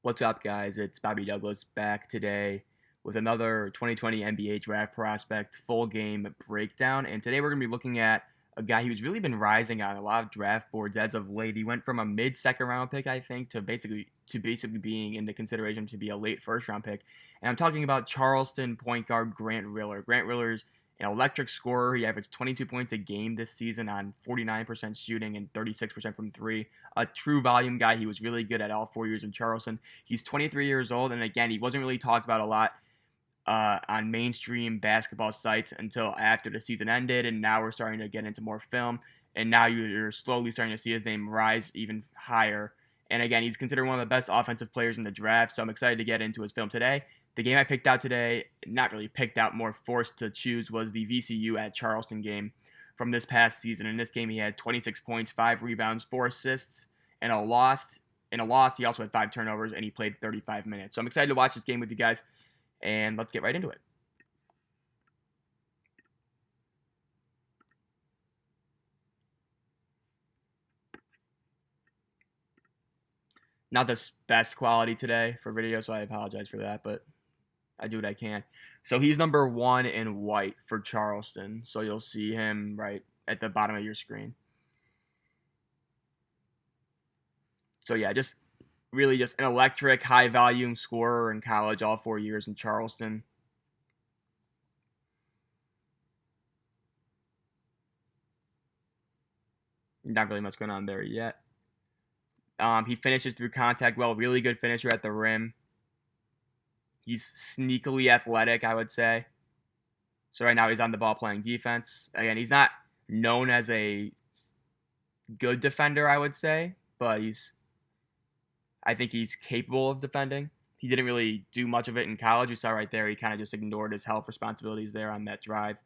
What's up, guys? It's Bobby Douglas back today with another 2020 NBA draft prospect full game breakdown. And today we're going to be looking at a guy who's really been rising on a lot of draft boards as of late. He went from a mid second round pick, I think, to basically being in the consideration to be a late first round pick. And I'm talking about Charleston point guard Grant Riller. Grant Riller's an electric scorer. He averaged 22 points a game this season on 49% shooting and 36% from three. A true volume guy. He was really good at all 4 years in Charleston. He's 23 years old, and again, he wasn't really talked about a lot on mainstream basketball sites until after the season ended, and now we're starting to get into more film, and now you're slowly starting to see his name rise even higher. And again, he's considered one of the best offensive players in the draft, so I'm excited to get into his film today. The game I picked out today, not really picked out, more forced to choose, was the VCU at Charleston game from this past season. In this game, he had 26 points, 5 rebounds, 4 assists, and a loss. In a loss, he also had 5 turnovers, and he played 35 minutes. So I'm excited to watch this game with you guys, and let's get right into it. Not the best quality today for video, so I apologize for that, but I do what I can. So he's number 1 in white for Charleston, so you'll see him right at the bottom of your screen. So yeah, just really just an electric, high volume scorer in college, all 4 years in Charleston. Not really much going on there yet. He finishes through contact well, really good finisher at the rim. He's sneakily athletic, I would say. So right now he's on the ball playing defense. Again, he's not known as a good defender, I would say, but I think he's capable of defending. He didn't really do much of it in college. You saw right there, he kind of just ignored his health responsibilities there on that drive.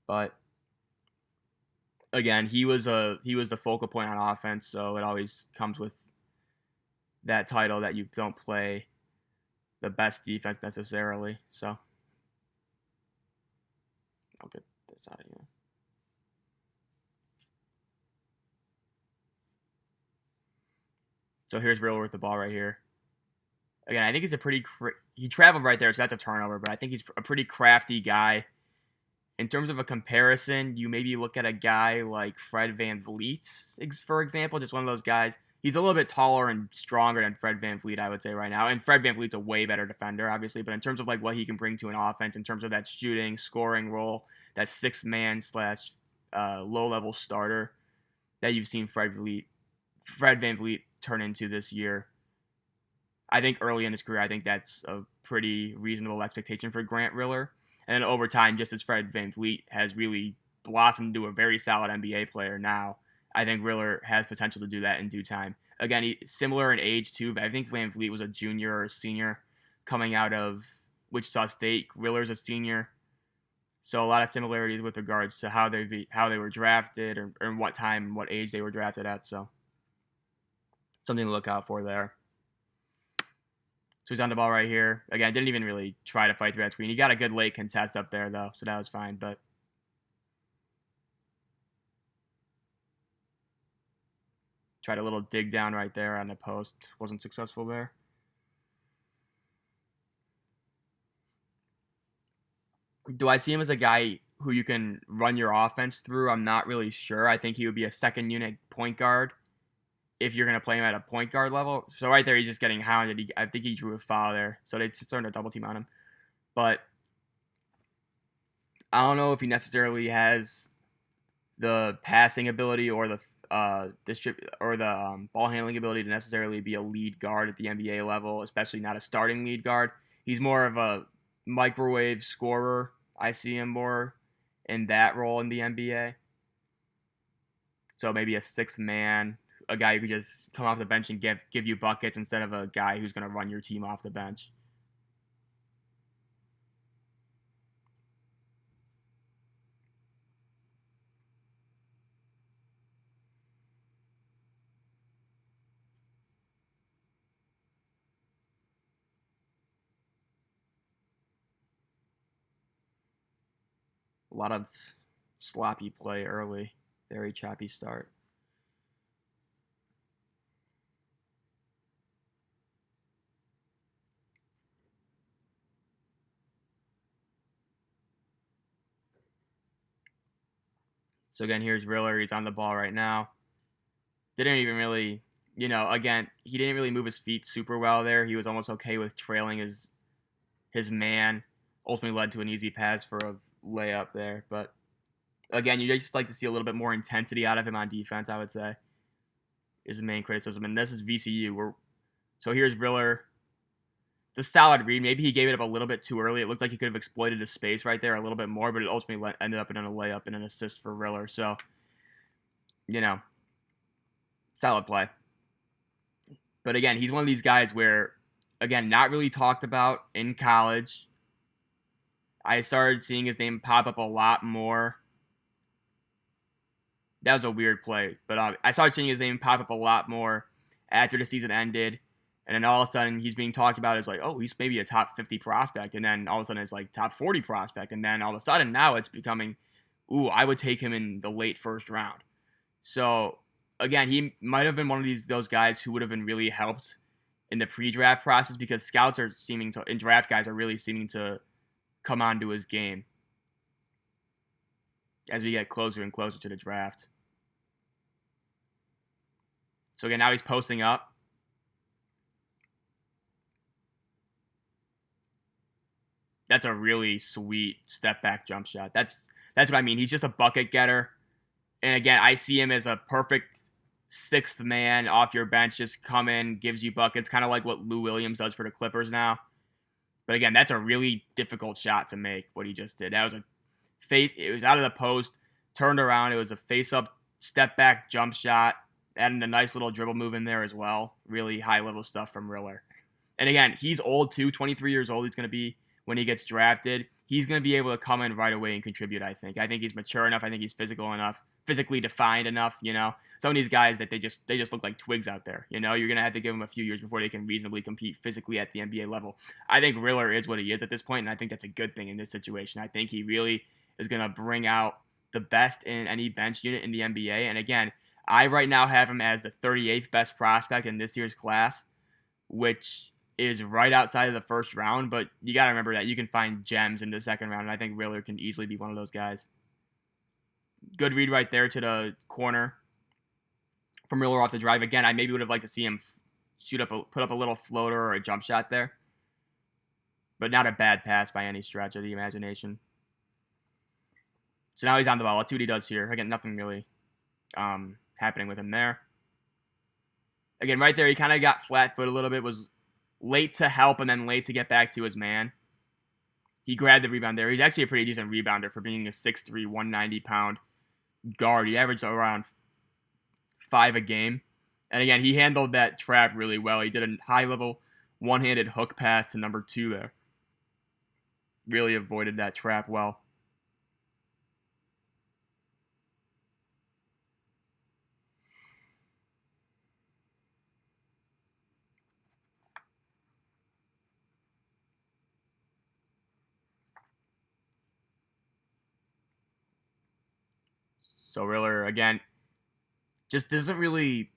But again, he was the focal point on offense, so it always comes with that title that you don't play the best defense necessarily. So I'll get this out of here. So here's Riller with the ball right here. Again, I think he's he traveled right there, so that's a turnover, but I think he's a pretty crafty guy. In terms of a comparison, you maybe look at a guy like Fred VanVleet, for example, just one of those guys. He's a little bit taller and stronger than Fred VanVleet, I would say, right now. And Fred VanVleet's a way better defender, obviously, but in terms of like what he can bring to an offense, in terms of that shooting, scoring role, that sixth man slash low level starter that you've seen Fred VanVleet turn into this year. I think early in his career, I think that's a pretty reasonable expectation for Grant Riller. And then over time, just as Fred VanVleet has really blossomed into a very solid NBA player now, I think Riller has potential to do that in due time. Again, he's similar in age too. I think VanVleet was a junior or a senior coming out of Wichita State. Riller's a senior, so a lot of similarities with regards to how they were drafted or what time, what age they were drafted at. So something to look out for there. So he's on the ball right here. Again, didn't even really try to fight through that screen. He got a good late contest up there, though, so that was fine. But tried a little dig down right there on the post. Wasn't successful there. Do I see him as a guy who you can run your offense through? I'm not really sure. I think he would be a second unit point guard if you're going to play him at a point guard level. So right there, he's just getting hounded. I think he drew a foul there. So they're starting to double team on him. But I don't know if he necessarily has the passing ability or the ball handling ability to necessarily be a lead guard at the NBA level, especially not a starting lead guard. He's more of a microwave scorer. I see him more in that role in the NBA. So maybe a sixth man, a guy who could just come off the bench and give you buckets instead of a guy who's going to run your team off the bench. A lot of sloppy play early, very choppy start. So again, here's Riller. He's on the ball right now. Didn't even really, again, he didn't really move his feet super well there. He was almost okay with trailing his man. Ultimately led to an easy pass for a layup there. But again, you just like to see a little bit more intensity out of him on defense, I would say, is the main criticism. And this is VCU. So here's Riller. It's a solid read. Maybe he gave it up a little bit too early. It looked like he could have exploited the space right there a little bit more, but it ultimately ended up in a layup and an assist for Riller. So, solid play. But again, he's one of these guys where, again, not really talked about in college. I started seeing his name pop up a lot more. That was a weird play, but I started seeing his name pop up a lot more after the season ended. And then all of a sudden, he's being talked about as like, oh, he's maybe a top 50 prospect. And then all of a sudden, it's like top 40 prospect. And then all of a sudden, now it's becoming, ooh, I would take him in the late first round. So, again, he might have been one of those guys who would have been really helped in the pre-draft process because scouts are seeming to, and draft guys are really seeming to come onto his game as we get closer and closer to the draft. So, again, now he's posting up. That's a really sweet step back jump shot. That's what I mean. He's just a bucket getter. And again, I see him as a perfect sixth man off your bench, just come in, gives you buckets, kind of like what Lou Williams does for the Clippers now. But again, that's a really difficult shot to make, what he just did. That was it was out of the post, turned around. It was a face up, step back jump shot, adding a nice little dribble move in there as well. Really high level stuff from Riller. And again, he's old too, 23 years old. He's going to be, when he gets drafted, he's going to be able to come in right away and contribute, I think. I think he's mature enough. I think he's physical enough, physically defined enough, Some of these guys that they just look like twigs out there, You're going to have to give them a few years before they can reasonably compete physically at the NBA level. I think Riller is what he is at this point, and I think that's a good thing in this situation. I think he really is going to bring out the best in any bench unit in the NBA. And again, I right now have him as the 38th best prospect in this year's class, which is right outside of the first round, but you got to remember that you can find gems in the second round, and I think Riller can easily be one of those guys. Good read right there to the corner from Riller off the drive. Again, I maybe would have liked to see him put up a little floater or a jump shot there, but not a bad pass by any stretch of the imagination. So now he's on the ball. Let's see what he does here. Again, nothing really happening with him there. Again, right there, he kind of got flat-footed a little bit, was late to help and then late to get back to his man. He grabbed the rebound there. He's actually a pretty decent rebounder for being a 6'3", 190-pound guard. He averaged around 5 a game. And again, he handled that trap really well. He did a high-level one-handed hook pass to number 2 there. Really avoided that trap well. So Riller, again, just doesn't really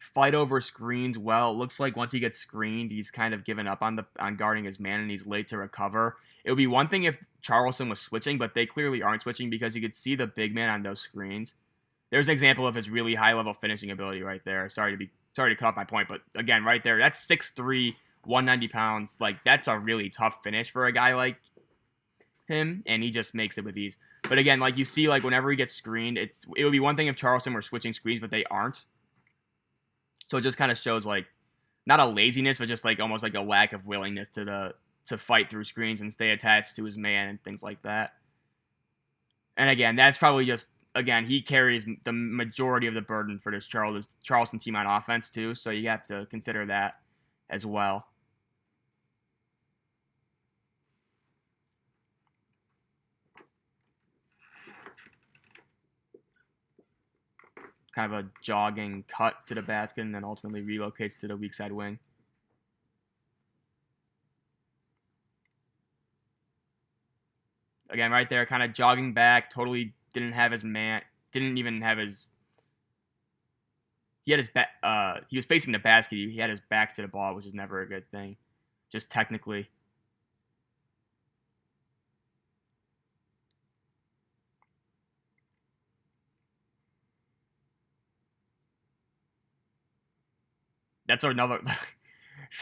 fight over screens well. It looks like once he gets screened, he's kind of given up on guarding his man, and he's late to recover. It would be one thing if Charleston was switching, but they clearly aren't switching because you could see the big man on those screens. There's an example of his really high-level finishing ability right there. Sorry to cut off my point, but again, right there, that's 6'3", 190 pounds. Like, that's a really tough finish for a guy like him, and he just makes it with ease. But again, like you see, like whenever he gets screened, it would be one thing if Charleston were switching screens, but they aren't. So it just kind of shows like not a laziness, but just like almost like a lack of willingness to fight through screens and stay attached to his man and things like that. And again, that's probably just he carries the majority of the burden for this Charleston team on offense too. So you have to consider that as well. Kind of a jogging cut to the basket and then ultimately relocates to the weak side wing. Again, right there, kind of jogging back, totally didn't have his man, didn't even have his, he had his back, he was facing the basket, he had his back to the ball, which is never a good thing, just technically. that's another.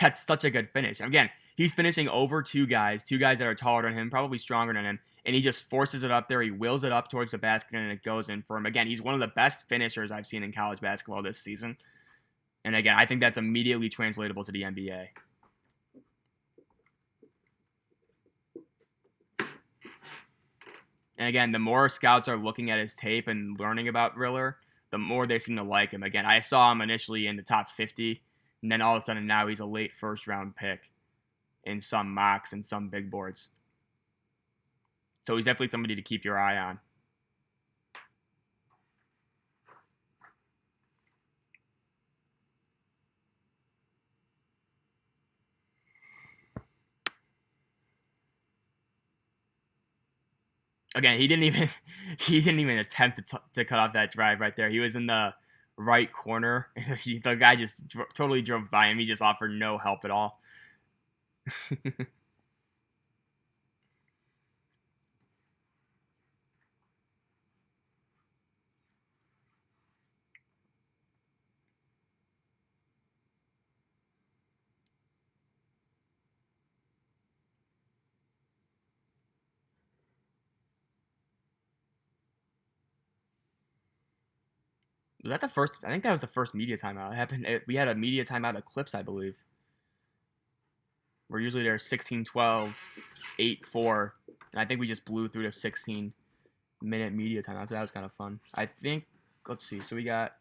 That's such a good finish. Again, he's finishing over two guys that are taller than him, probably stronger than him, and he just forces it up there. He wills it up towards the basket, and it goes in for him. Again, he's one of the best finishers I've seen in college basketball this season. And again, I think that's immediately translatable to the NBA. And again, the more scouts are looking at his tape and learning about Riller, the more they seem to like him. Again, I saw him initially in the top 50, and then all of a sudden now he's a late first-round pick in some mocks and some big boards. So he's definitely somebody to keep your eye on. Again, he didn't even attempt to cut off that drive right there. He was in the right corner. The guy just totally drove by him. He just offered no help at all. Was that the first? I think that was the first media timeout. It happened. We had a media timeout at Clips, I believe. We're usually there 16-12, 8-4, and I think we just blew through the 16-minute media timeout, so that was kind of fun. I think, let's see, so we got,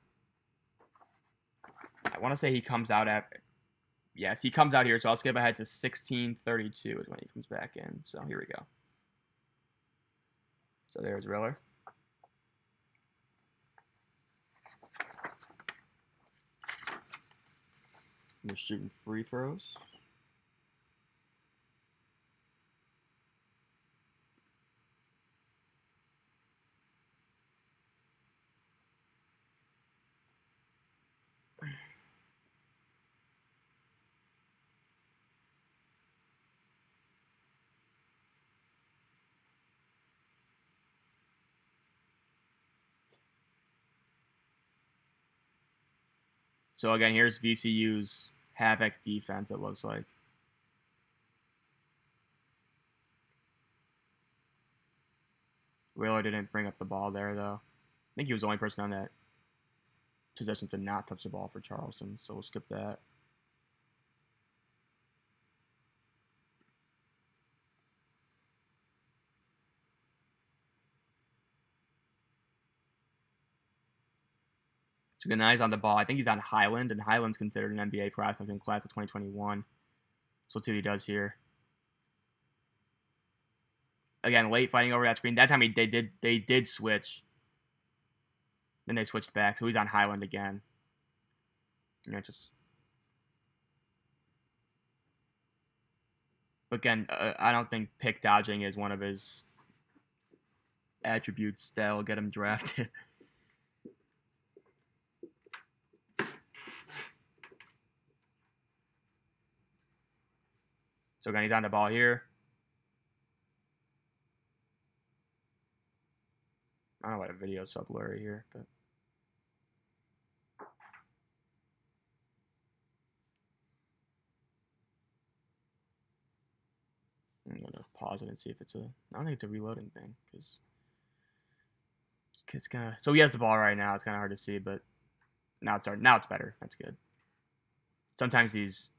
I want to say he comes out at, yes, he comes out here, so I'll skip ahead to 16:32 is when he comes back in, so here we go. So there's Riller. We're shooting free throws. So again, here's VCU's Havoc defense, it looks like. Wheeler didn't bring up the ball there, though. I think he was the only person on that possession to not touch the ball for Charleston, so we'll skip that. So good, now he's on the ball. I think he's on Highland, and Highland's considered an NBA prospect in class of 2021. So let's see what he does here. Again, late fighting over that screen. That time they did switch. Then they switched back, so he's on Highland again. But again, I don't think pick dodging is one of his attributes that'll get him drafted. So again, he's on the ball here. I don't know what a video so blurry here, but I'm gonna pause it and see if it's a. I don't think it's a reloading thing because it's kind of. So he has the ball right now. It's kind of hard to see, but now it's starting. Now it's better. That's good. Sometimes these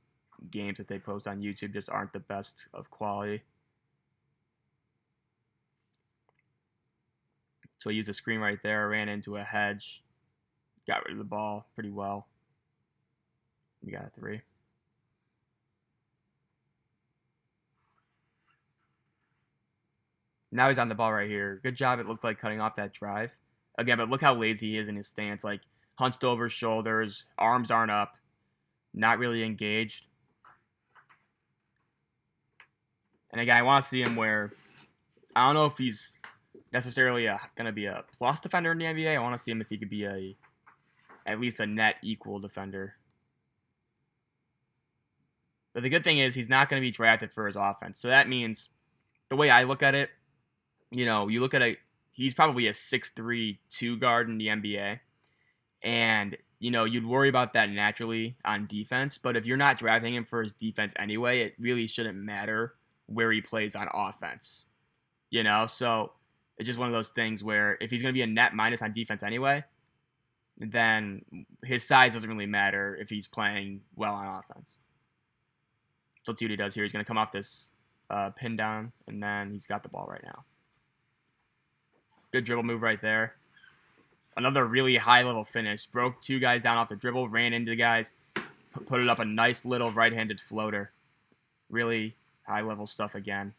games that they post on YouTube just aren't the best of quality. So he used a screen right there, ran into a hedge, got rid of the ball pretty well. We got a three. Now he's on the ball right here. Good job, it looked like, cutting off that drive. Again, but look how lazy he is in his stance. Like, hunched over his shoulders, arms aren't up, not really engaged. And again, I want to see him where, I don't know if he's necessarily going to be a plus defender in the NBA. I want to see him if he could be at least a net equal defender. But the good thing is he's not going to be drafted for his offense. So that means, the way I look at it, you look at he's probably a 6'3" 2 guard in the NBA. And you'd worry about that naturally on defense. But if you're not drafting him for his defense anyway, it really shouldn't matter where he plays on offense. So it's just one of those things where if he's going to be a net minus on defense anyway, then his size doesn't really matter if he's playing well on offense. So let's see what he does here. He's going to come off this pin down, and then he's got the ball right now. Good dribble move right there. Another really high-level finish. Broke 2 guys down off the dribble, ran into the guys, put it up a nice little right-handed floater. Really high-level stuff again.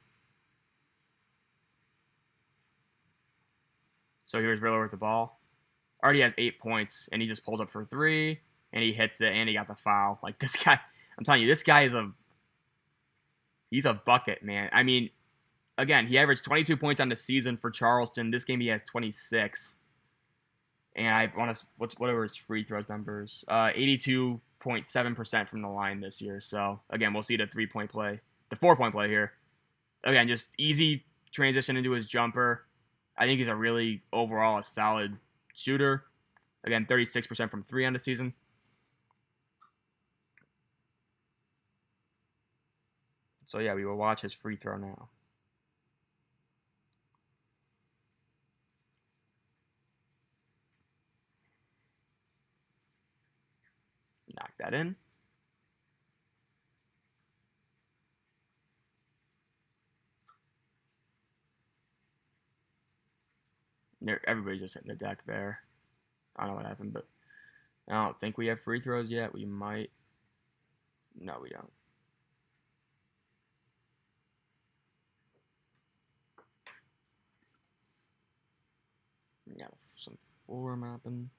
So here's Riller with the ball. Already has 8 points, and he just pulls up for 3, and he hits it, and he got the foul. Like, this guy, I'm telling you, this guy is he's a bucket, man. I mean, again, he averaged 22 points on the season for Charleston. This game he has 26. And I want to, what are his free throws numbers? 82.7% from the line this year. So, again, we'll see the 3-point play, the 4-point play here. Again, just easy transition into his jumper. I think he's overall a solid shooter. Again, 36% from 3 on the season. So, yeah, we will watch his free throw now. Knock that in. Everybody's just hitting the deck there. I don't know what happened, but I don't think we have free throws yet. We might. No, we don't. We got some floor mapping.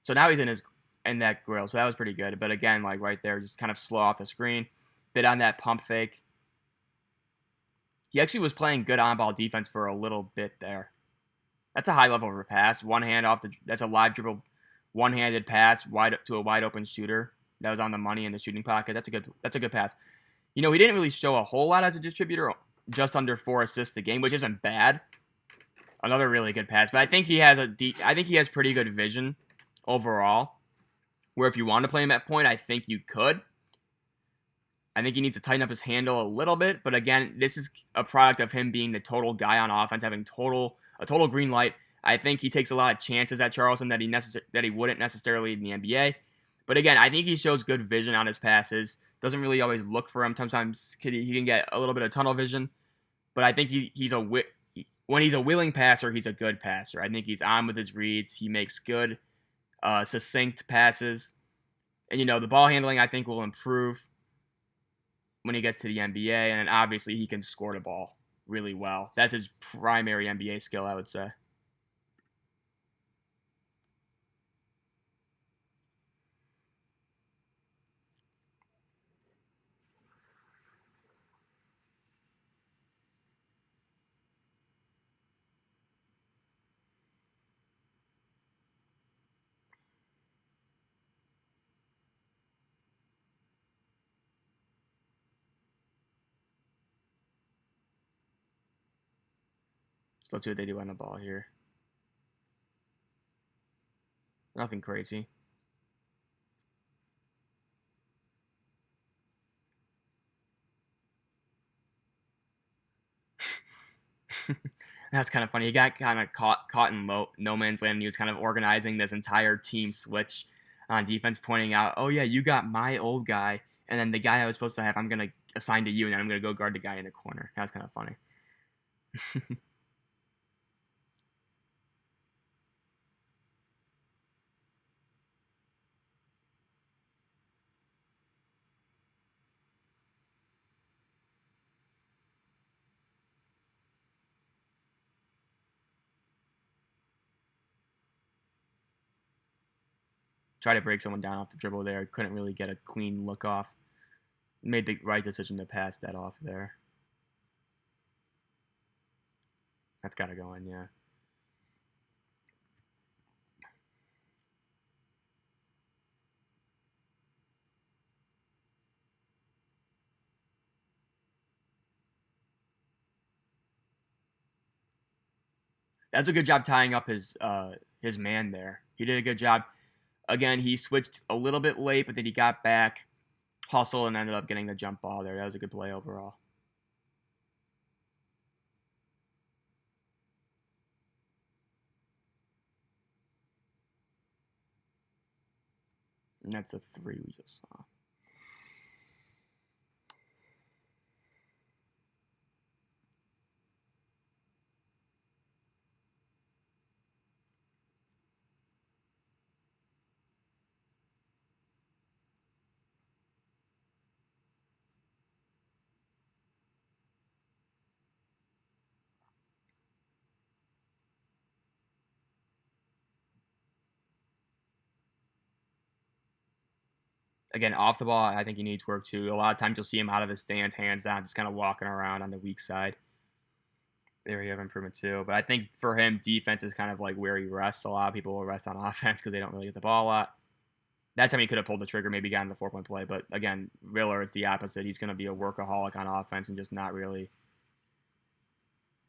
So now he's in that grill. So that was pretty good. But again, like right there, just kind of slow off the screen. Bit on that pump fake. He actually was playing good on-ball defense for a little bit there. That's a high level of a pass. One hand off that's a live dribble, one-handed pass wide to a wide open shooter. That was on the money in the shooting pocket. That's a good pass. He didn't really show a whole lot as a distributor. Just under 4 assists a game, which isn't bad. Another really good pass. But I think he has pretty good vision overall, where if you want to play him at point, I think you could. I think he needs to tighten up his handle a little bit, but again, this is a product of him being the total guy on offense, having a total green light. I think he takes a lot of chances at Charleston that he wouldn't necessarily in the NBA. But again, I think he shows good vision on his passes. Doesn't really always look for him. Sometimes he can get a little bit of tunnel vision, but I think when he's a willing passer, he's a good passer. I think he's on with his reads. He makes good, succinct passes. And, the ball handling, I think, will improve when he gets to the NBA. And then obviously he can score the ball really well. That's his primary NBA skill, I would say. So let's see what they do on the ball here. Nothing crazy. That's kind of funny. He got kind of caught in no man's land, and he was kind of organizing this entire team switch on defense, pointing out, oh, yeah, you got my old guy, and then the guy I was supposed to have, I'm going to assign to you, and then I'm going to go guard the guy in the corner. That's kind of funny. Try to break someone down off the dribble there. Couldn't really get a clean look off. Made the right decision to pass that off there. That's got to go in, yeah. That's a good job tying up his man there. He did a good job. Again, he switched a little bit late, but then he got back, hustled, and ended up getting the jump ball there. That was a good play overall. And that's the 3 we just saw. Again, off the ball, I think he needs work too. A lot of times you'll see him out of his stance, hands down, just kind of walking around on the weak side. There you have improvement too. But I think for him, defense is kind of like where he rests. A lot of people will rest on offense because they don't really get the ball a lot. That time he could have pulled the trigger, maybe gotten the 4-point play. But again, Riller, it's the opposite. He's going to be a workaholic on offense and just not really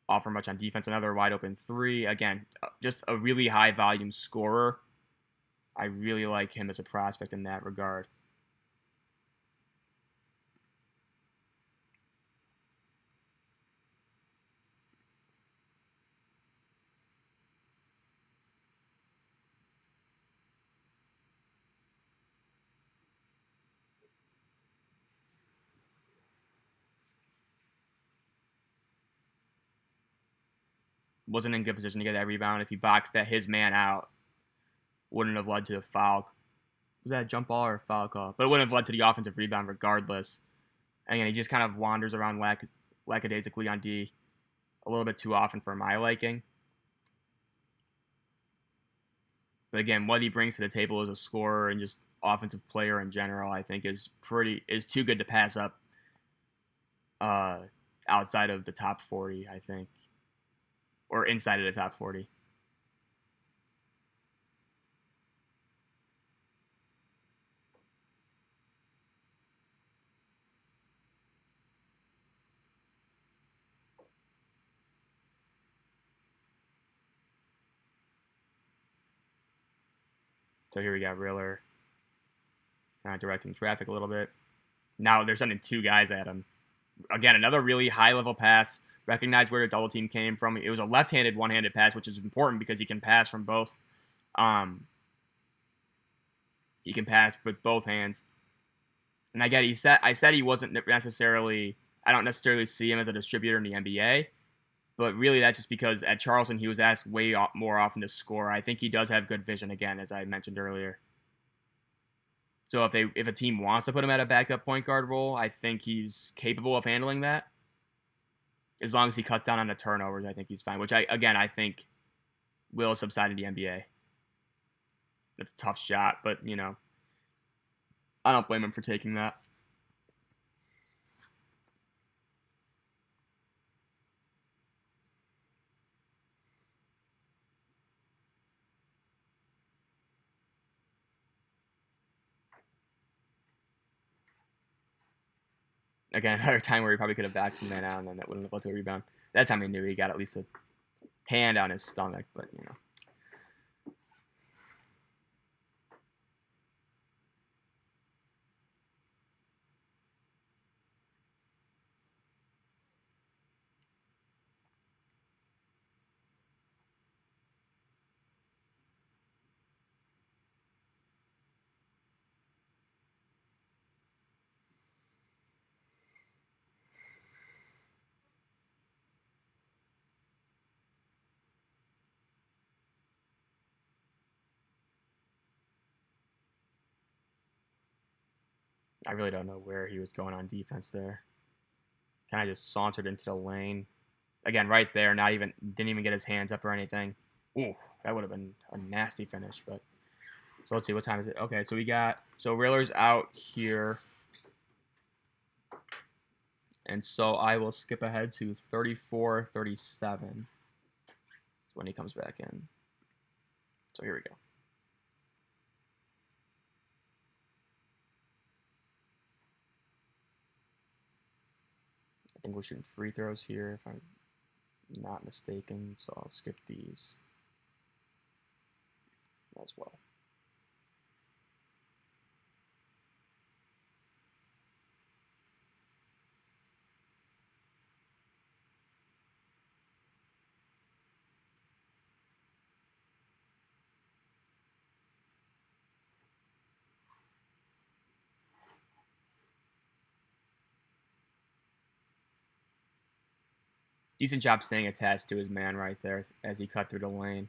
offer much on defense. Another wide open 3. Again, just a really high volume scorer. I really like him as a prospect in that regard. Wasn't in good position to get that rebound. If he boxed his man out, wouldn't have led to a foul. Was that a jump ball or a foul call? But it wouldn't have led to the offensive rebound regardless. And again, he just kind of wanders around lackadaisically on D a little bit too often for my liking. But again, what he brings to the table as a scorer and just offensive player in general, I think is too good to pass up outside of the top 40, I think. Or inside of the top 40. So here we got Riller kind of directing traffic a little bit. Now they're sending 2 guys at him. Again, another really high-level pass. Recognize where the double team came from. It was a left-handed, one-handed pass, which is important because he can pass from both. He can pass with both hands. And I said he wasn't necessarily. I don't necessarily see him as a distributor in the NBA, but really that's just because at Charleston he was asked way more often to score. I think he does have good vision again, as I mentioned earlier. So if a team wants to put him at a backup point guard role, I think he's capable of handling that. As long as he cuts down on the turnovers, I think he's fine. Which I think will subside in the NBA. That's a tough shot, but I don't blame him for taking that. Again, another time where he probably could have backed the man out, and then that wouldn't have led to a rebound. That time he knew he got at least a hand on his stomach, but I really don't know where he was going on defense there. Kind of just sauntered into the lane. Again, right there, didn't even get his hands up or anything. Ooh, that would have been a nasty finish, but so let's see, what time is it? Okay, so Riller's out here. And so I will skip ahead to 34-37 when he comes back in. So here we go. I think we're shooting free throws here. not mistaken, so I'll skip these as well. Decent job staying attached to his man right there as he cut through the lane.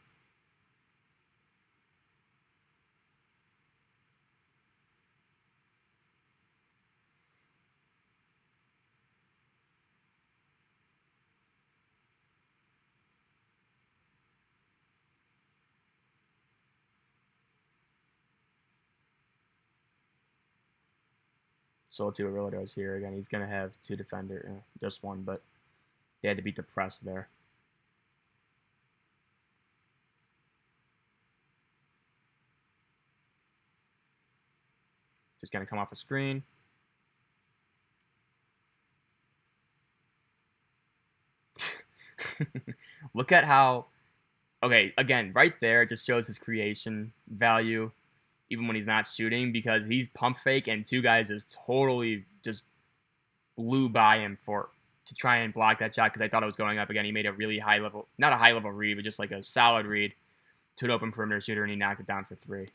So let's see what Riller does here. Again, he's going to have two defender, just one, but they had to beat the press there. Just going to come off a screen. Look at how, okay, again, right there, it just shows his creation value, even when he's not shooting, because he's pump fake and two guys just totally just blew by him to try and block that shot because I thought it was going up again. He made a really high level, not a high level read, but just like a solid read to an open perimeter shooter, and he knocked it down for three.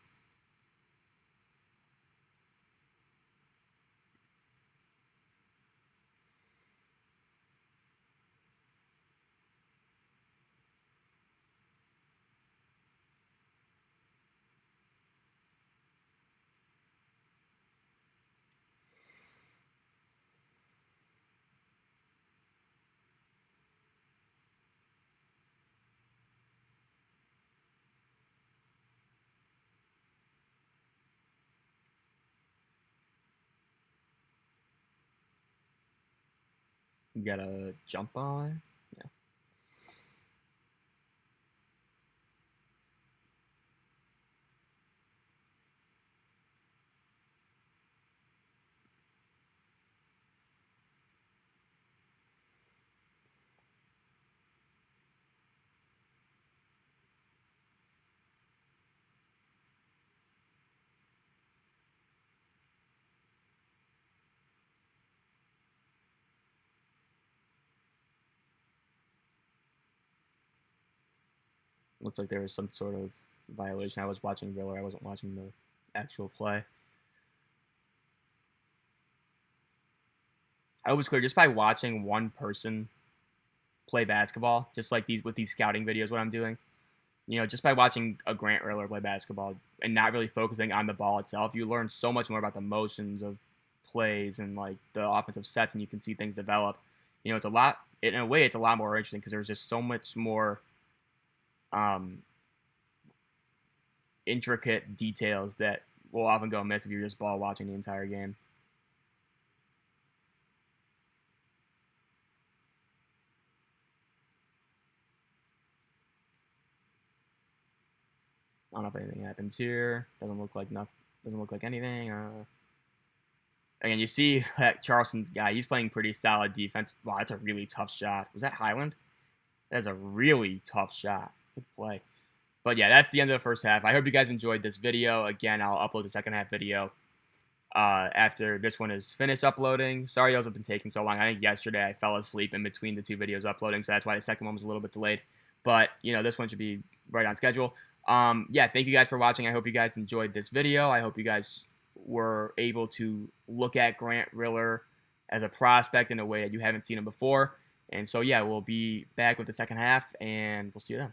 You got a jump on. Yeah. Looks like there was some sort of violation. I was watching Riller. I wasn't watching the actual play. I was clear just by watching one person play basketball, just like these scouting videos, what I'm doing. You know, just by watching a Grant Riller play basketball and not really focusing on the ball itself, you learn so much more about the motions of plays and like the offensive sets, and you can see things develop. You know, it's a lot. In a way, it's a lot more interesting because there's just so much more um, intricate details that will often go miss if you're just ball watching the entire game. I don't know if anything happens here. Doesn't look like nothing. Doesn't look like anything. Again, you see that Charleston guy. He's playing pretty solid defense. Wow, that's a really tough shot. Was that Highland? That is a really tough shot. Good play. But yeah, that's the end of the first half. I hope you guys enjoyed this video. Again, I'll upload the second half video after this one is finished uploading. Sorry those have been taking so long. I think yesterday I fell asleep in between the two videos uploading, so that's why the second one was a little bit delayed. But, you know, this one should be right on schedule. Yeah, thank you guys for watching. I hope you guys enjoyed this video. I hope you guys were able to look at Grant Riller as a prospect in a way that you haven't seen him before. And so, yeah, we'll be back with the second half, and we'll see you then.